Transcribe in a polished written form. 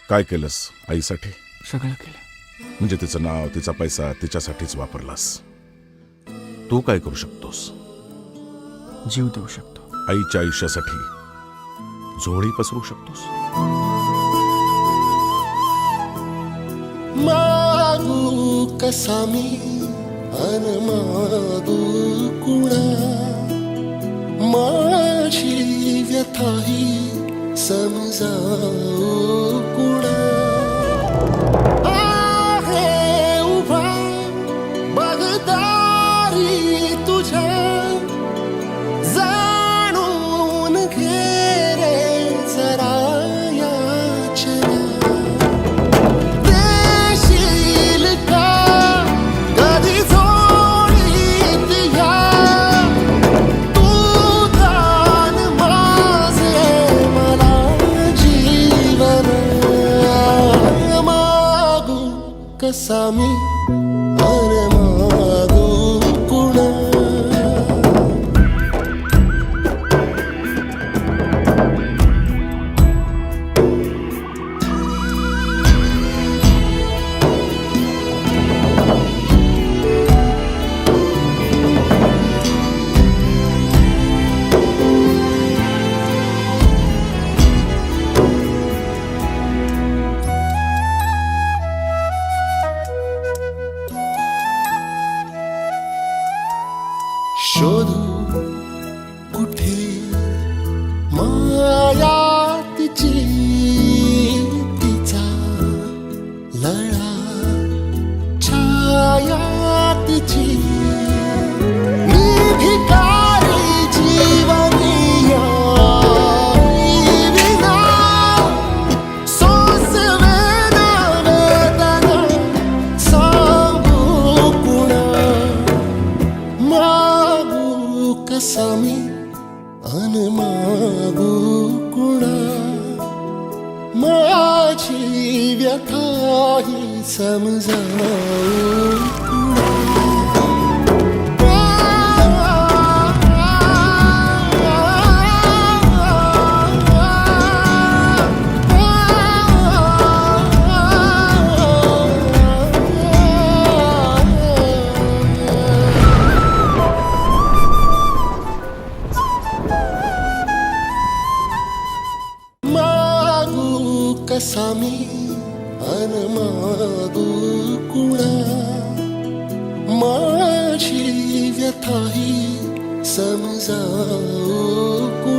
काय केलंस आईसाठी? सगळं केलं. म्हणजे तिचं नाव, तिचा पैसा तिच्यासाठीच वापरलास. तू काय करू शकतोस? जीव देऊ शकतो. आईच्या आयुष्यासाठी झोळी पसरू शकतोस. मागू कसा मी अन मागू कुणा, माझी व्यथाही समजावू कुणा. आहे उभा बगदारी तुझ्या, जाणून घे रे जरा याचना. देशील का कधी झोळीत या, तू दान माझे मला जीवन. मागू कसा मी अरे मागू कुणा. शोधू कुठे माया तिची, तिचा लळा छाया तिची. मी भिकारी जीवनिया विना, सोसवेना वेदना सांगू कुणा. मागू कसा मी अन मागू कुणा, माझी व्यथाही समजावू कुणा. कसा मी अन मागू कुणा, माझी व्यथाही समजावू कुणा.